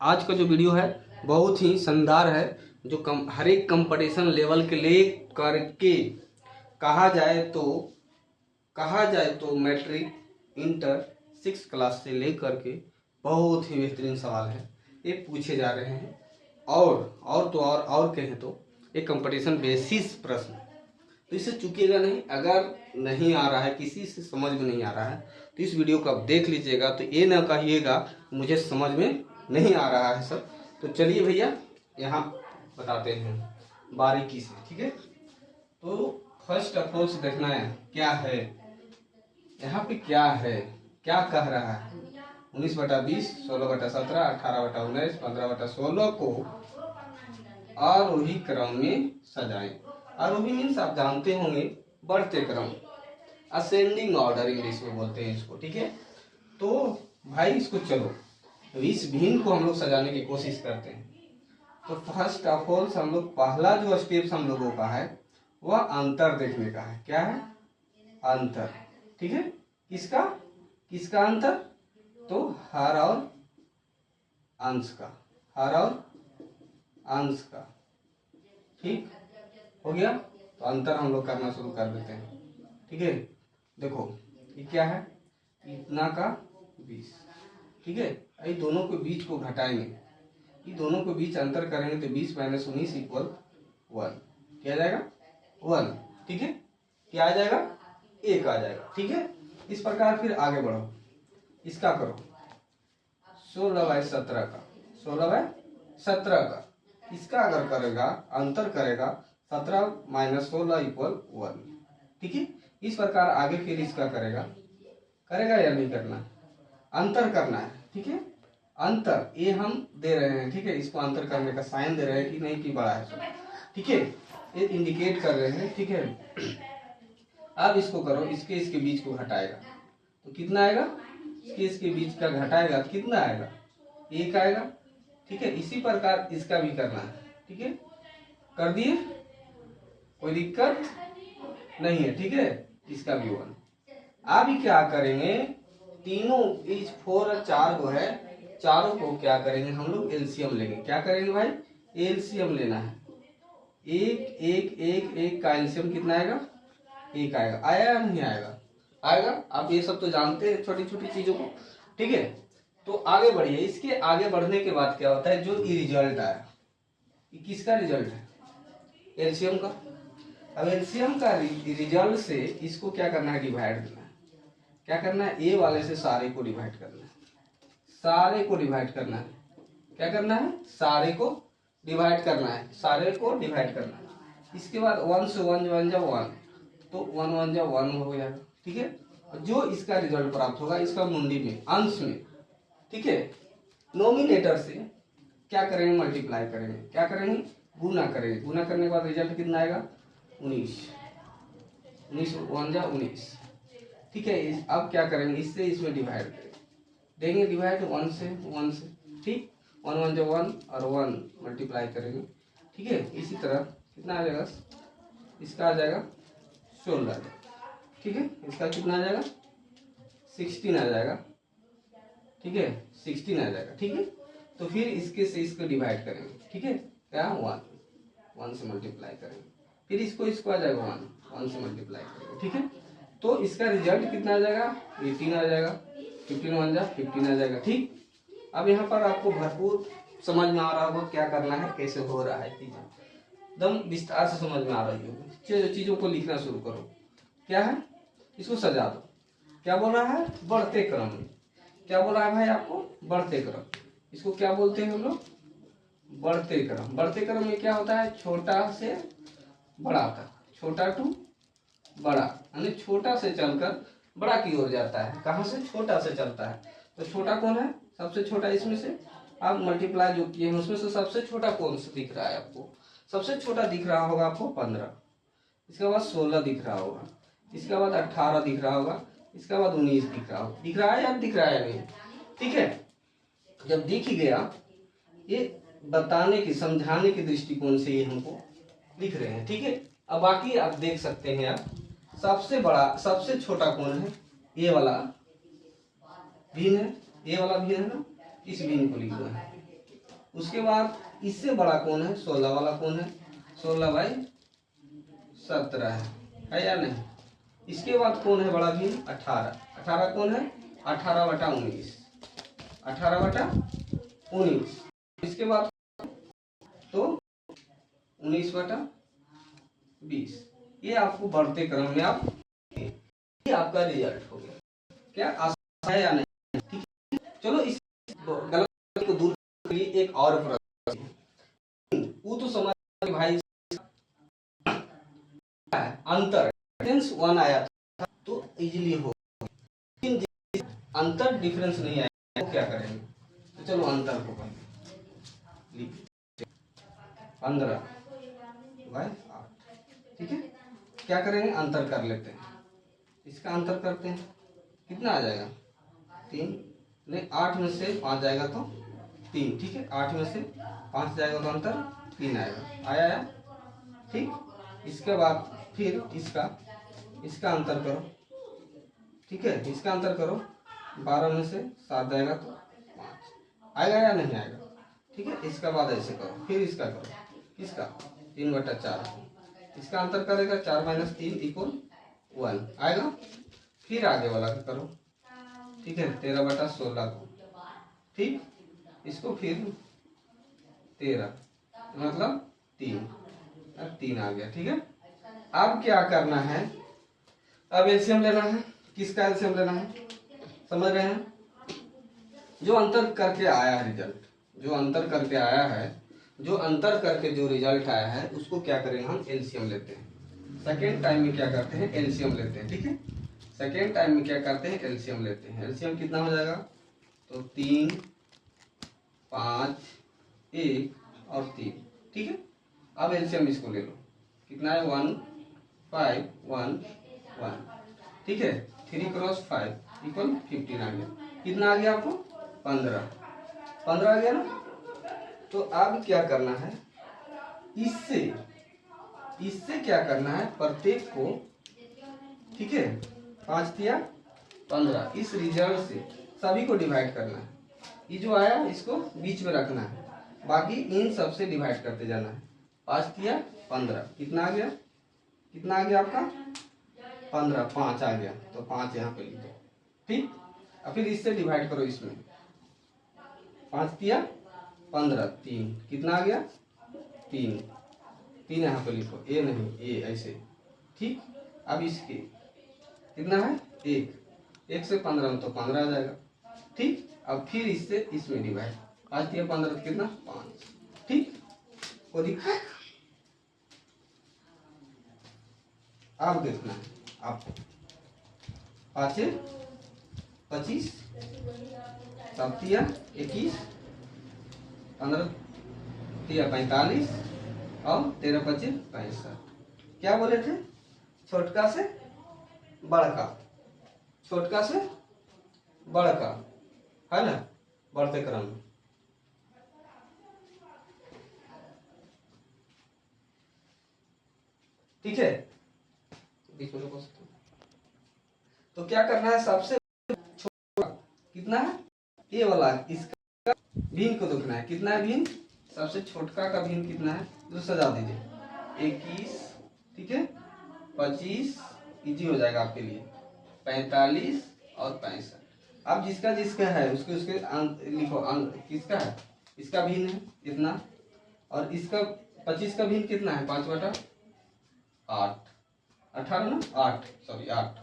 आज का जो वीडियो है बहुत ही शानदार है, जो हर एक कंपटीशन लेवल के ले करके कहा जाए तो मैट्रिक, इंटर, 6 क्लास से ले करके बहुत ही बेहतरीन सवाल है ये पूछे जा रहे हैं। और कहें तो एक कंपटीशन बेसिस प्रश्न, तो इसे चुकिएगा नहीं। अगर नहीं आ रहा है, किसी से समझ में नहीं आ रहा है, तो इस वीडियो को आप देख लीजिएगा, तो ये ना कहिएगा मुझे समझ में नहीं आ रहा है सर। तो चलिए भैया यहाँ बताते हैं बारीकी से, ठीक है। तो फर्स्ट अप्रोच देखना है क्या है यहाँ पे, क्या है, क्या कह रहा है। 19/20, 16/17, 18/19, 15/16 को आरोही क्रम में सजाएं। आरोही मीन्स आप जानते होंगे बढ़ते क्रम, असेंडिंग ऑर्डर इंग्लिश में बोलते हैं इसको, ठीक है। तो भाई इसको चलो इस भिन्न को हम लोग सजाने की कोशिश करते हैं। तो फर्स्ट ऑफ ऑल हम लोग पहला जो स्टेप्स हम लोगों का है वह अंतर देखने का है। क्या है? अंतर, ठीक है। किसका अंतर? तो हर और अंश का, हर और अंश का, ठीक हो गया। तो अंतर हम लोग करना शुरू कर देते हैं, ठीक है। देखो ये क्या है, इतना का 20, ठीक है। ये दोनों के बीच को घटाएंगे, ये दोनों के बीच अंतर करेंगे तो 20 - 19 = 1। क्या आ जाएगा? 1, ठीक है। क्या आ जाएगा? 1 आ जाएगा, ठीक है। इस प्रकार फिर आगे बढ़ो, इसका करो 16/17 का, 16/17 का इसका अगर करेगा, अंतर करेगा 17 - 16 = 1, ठीक है। इस प्रकार आगे फिर इसका करेगा या नहीं करना, अंतर करना है, ठीक है। अंतर ये हम दे रहे हैं, ठीक है। इसको अंतर करने का साइन दे रहे हैं कि नहीं कि बड़ा है, ठीक है। ये इंडिकेट कर रहे हैं, ठीक है। अब इसको करो, इसके बीच को घटाएगा तो कितना आएगा? इसके बीच का घटाएगा कितना आएगा? 1 आएगा, ठीक है। इसी प्रकार इसका भी करना है, ठीक है। कर दिए, कोई दिक्कत नहीं है, ठीक है। इसका भी 1। अब क्या करेंगे, तीनों इस 4 और 4 को है, चारों को क्या करेंगे हम लोग? एलसीएम लेंगे। क्या करेंगे भाई? एलसीएम लेना है। 1 का एलसीएम कितना आएगा? 1 आएगा। आया या नहीं आएगा? आएगा। आप ये सब तो जानते हैं छोटी छोटी चीजों को, ठीक है। तो आगे बढ़िए। इसके आगे बढ़ने के बाद क्या होता है, जो ये रिजल्ट आया, ये किसका रिजल्ट है? एलसीएम का। अब एलसीएम का रिजल्ट से इसको क्या करना है? डिवाइड करना है। क्या करना है? ए वाले से सारे को डिवाइड करना है, सारे को डिवाइड करना है। क्या करना है? सारे को डिवाइड करना है, सारे को डिवाइड करना है। इसके बाद 1 से 1 जा 1, तो 1 1 जा 1 हो जाएगा, ठीक है। जो इसका रिजल्ट प्राप्त होगा इसका मुंडी में, अंश में, ठीक है, नोमिनेटर से क्या करेंगे? मल्टीप्लाई करेंगे। क्या करेंगे? गुना करेंगे। गुना करने के बाद रिजल्ट कितना आएगा? 19 1 जा 19, ठीक है। अब क्या करेंगे? इससे इसमें डिवाइड देंगे, डिवाइड 1 से, ठीक। 1 1 जा 1 और 1 मल्टीप्लाई करेंगे, ठीक है। इसी तरह कितना आ जाएगा? इसका आ जाएगा 16, ठीक है। इसका कितना आ जाएगा? 16 आ जाएगा, ठीक है। 16 आ जाएगा, ठीक है। तो फिर इसके से इसको डिवाइड करेंगे, ठीक है। क्या? 1 से मल्टीप्लाई करेंगे, फिर इसको आ जाएगा 1 से मल्टीप्लाई करेंगे, ठीक है। तो इसका रिजल्ट कितना आ जाएगा? 18 आ जाएगा। 15 1 जा 15 आ जाएगा, ठीक। अब यहाँ पर आपको भरपूर समझ में आ रहा होगा क्या करना है, कैसे हो रहा है, चीजें एकदम विस्तार से समझ में आ रही होगी। चीजों को लिखना शुरू करो। क्या है? इसको सजा दो। क्या बोल रहा है? बढ़ते क्रम में। क्या बोल रहा है भाई आपको? बढ़ते क्रम। इसको क्या बोलते हैं हम लोग? बढ़ते क्रम। बढ़ते क्रम में क्या होता है? छोटा से बड़ा तक, छोटा टू बड़ा, यानी छोटा से चलकर बड़ा की ओर जाता है। कहाँ से? छोटा से चलता है। तो छोटा कौन है? सबसे छोटा इसमें से आप मल्टीप्लाई जो किए हैं उसमें से सबसे छोटा कौन सा दिख रहा है आपको? सबसे छोटा दिख रहा होगा आपको 15, इसके बाद 16 दिख रहा होगा, इसके बाद 18 दिख रहा होगा, इसके बाद 19 दिख रहा होगा। दिख रहा है या दिख रहा है नहीं? ठीक है। जब दिख ही गया, ये बताने की, समझाने के दृष्टिकोण से ये हमको लिख रहे हैं, ठीक है। अब बाकी आप देख सकते हैं, आप सबसे बड़ा सबसे छोटा कौन है? ये वाला भिन्न है, ये वाला भिन्न है ना, इस भिन्न को लिखना है, उसके बाद इससे बड़ा कौन है? 16 वाला कौन है? 16/17 है या नहीं? इसके बाद कौन है बड़ा भिन्न? 18। 18 कौन है? 18/19। 18/19। इसके बाद तो 19/20। ये आपको बढ़ते क्रम में आप, ये आपका रिजल्ट हो गया। क्या आसान है या नहीं? ठीक है, चलो इस गलत को दूर करने के लिए एक और प्रश्न, वो तो समझ भाई अंतर 1 आया था तो इजीली हो, लेकिन अंतर डिफरेंस नहीं आया तो क्या करेंगे? तो चलो अंतर को पहले 15/8, ठीक है। क्या करेंगे? अंतर कर लेते हैं, इसका अंतर करते हैं, कितना आ जाएगा? 3 नहीं, 8 में से 5 जाएगा तो 3, ठीक है। 8 में से 5 जाएगा तो अंतर 3 आएगा। आया? ठीक। इसके बाद फिर इसका अंतर करो, ठीक है। इसका अंतर करो, 12 में से 7 जाएगा तो 5 आएगा या नहीं आएगा? ठीक है। इसका बाद ऐसे करो, फिर इसका करो, इसका 3/4, इसका अंतर करेगा 4 - 3 = 1 आएगा। फिर आगे वाला करो, ठीक है, 13/16 को, ठीक। इसको फिर 13 मतलब 3 आ गया, ठीक है। अब क्या करना है? अब एलसीएम लेना है। किसका एलसीएम लेना है? समझ रहे हैं? जो अंतर करके आया है रिजल्ट, जो अंतर करके आया है, जो अंतर करके जो रिजल्ट आया है, उसको क्या करेंगे? हम एलसीएम लेते हैं। सेकेंड टाइम में क्या करते हैं? एलसीएम लेते हैं, ठीक है। सेकेंड टाइम में क्या करते हैं? एलसीएम लेते हैं। एलसीएम कितना हो जाएगा? तो 3, 5, 1 और 3, ठीक है। अब एलसीएम इसको ले लो, कितना है? 1, 5, 1, 1, ठीक है। 3 × 5 = 15 आ गया। कितना आ गया आपको? 15 आ गया ना। तो अब क्या करना है? इससे क्या करना है? प्रत्येक को, ठीक है, 5 × 15, इस रिजल्ट से सभी को डिवाइड करना है। ये जो आया इसको बीच में रखना है, बाकी इन सब से डिवाइड करते जाना है। 5 × 15 कितना आ गया? कितना आ गया आपका? 15, 5 आ गया, तो 5 यहाँ पे लिख दो, ठीक। और फिर इससे डिवाइड करो, इसमें 5 × 15 3, कितना आ गया? 3 यहाँ पे लिखो, ए नहीं, ए ऐसे, ठीक। अब इसके कितना है? 1 से 15 में तो 15 आ जाएगा, ठीक। अब फिर इससे इसमें डिवाइड, 5 × 15 कितना? 5, ठीक। कोई दिक्कत? अब देखना है आपको, 5 × 25, 7 × 21, 15 × 45 और 13 × 25 65। क्या बोले थे? छोटका से बड़का, छोटका से बड़का, है ना, बढ़ते क्रम में। ठीक है। तो क्या करना है? सबसे छोटा कितना है? ये वाला, इसका भिन्न को देखना है, कितना है भिन्न? सबसे छोटका का भिन्न कितना है? जो सजा दीजिए, 21, ठीक है, 25, इजी हो जाएगा आपके लिए, 45 और 65। अब जिसका जिसका है उसके लिखो, किसका है? इसका भिन्न है इतना, और इसका 25 का भिन्न कितना है? 5/8, 18 ना, 8, सॉरी 8,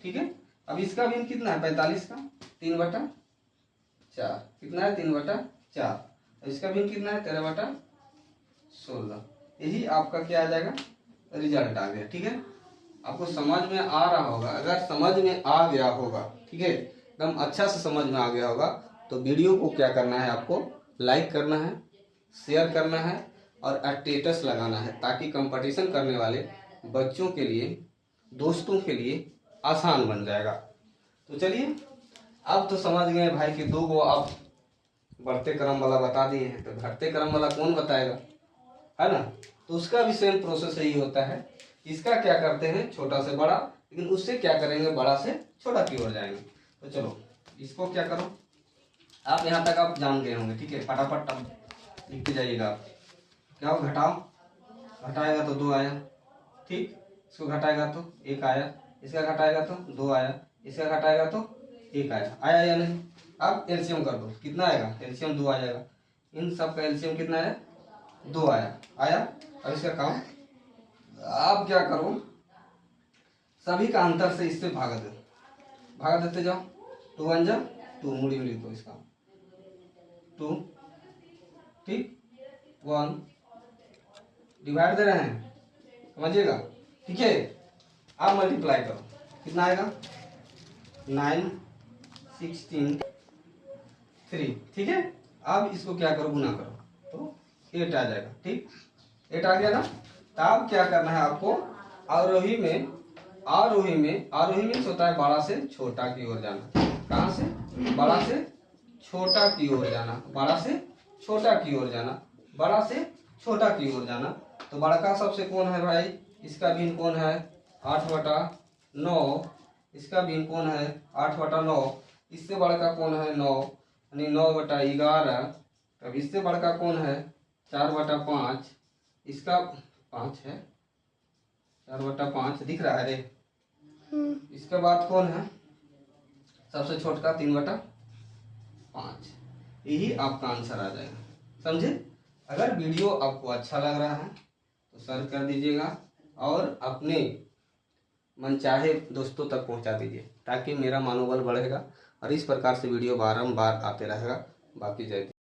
ठीक है। अब इसका भिन्न कितना है? 45 का 3/4, कितना है? 3/4। इसका भिन्न कितना है? 13/16। यही आपका क्या आ जाएगा? रिजल्ट आ गया, ठीक है। आपको समझ में आ रहा होगा, अगर समझ में आ गया होगा, ठीक है, एकदम अच्छा से समझ में आ गया होगा, तो वीडियो को क्या करना है? आपको लाइक करना है, शेयर करना है और स्टेटस लगाना है, ताकि कंपटीशन करने वाले बच्चों के लिए, दोस्तों के लिए आसान बन जाएगा। तो चलिए, अब तो समझ गए भाई कि 2 को आप बढ़ते क्रम वाला बता दिए हैं, तो घटते क्रम वाला कौन बताएगा, है ना। तो उसका भी सेम प्रोसेस यही होता है। इसका क्या करते हैं? छोटा से बड़ा, लेकिन उससे क्या करेंगे? बड़ा से छोटा की ओर जाएंगे। तो चलो इसको क्या करो, आप यहाँ तक आप जान गए होंगे, ठीक है। फटाफट अब लिखते जाइएगा आप। क्या हो, घटाओ, घटाएगा तो 2 आया, ठीक। इसको घटाएगा तो 1 आया, इसका घटाएगा तो 2 आया, इसका घटाएगा तो 1 आया। आया या नहीं? अब एलसीएम कर दो, कितना आएगा? एलसीएम 2 आ जाएगा। इन सब का एलसीएम कितना है? 2 आया। आया। अब इसका काम आप क्या करो, सभी का अंतर से इससे भाग दो, भाग देते जाओ। 2 1 जा 2, मुड़ी में लिख दो इसका 2, ठीक। 1 डिवाइड दे रहे हैं, समझिएगा, ठीक है। आप मल्टीप्लाई करो, कितना आएगा? 9 16 3, ठीक है। अब इसको क्या करो, गुना करो तो 8 आ जाएगा, ठीक। 8 आ गया ना। तो अब क्या करना है आपको, आरोही में, आरोही में, आरोही में होता है बड़ा से छोटा की ओर जाना। कहाँ से? बड़ा से छोटा की ओर जाना, बड़ा से छोटा की ओर जाना, बड़ा से छोटा की ओर जाना। तो बड़का सबसे कौन है भाई? इसका भिन्न कौन है? 8/9। इसका भिन्न कौन है? 8/9। इससे बड़का कौन है? 9, यानी 9/11। तब इससे बड़का कौन है? 4/5। इसका 5 है, 4/5 दिख रहा है रे। इसके बाद कौन है सबसे छोटा? 3/5। यही आपका आंसर आ जाएगा, समझे। अगर वीडियो आपको अच्छा लग रहा है तो शेयर कर दीजिएगा और अपने मनचाहे दोस्तों तक पहुंचा दीजिए, ताकि मेरा मनोबल बढ़ेगा और इस प्रकार से वीडियो बारंबार आते रहेगा। बाकी जय।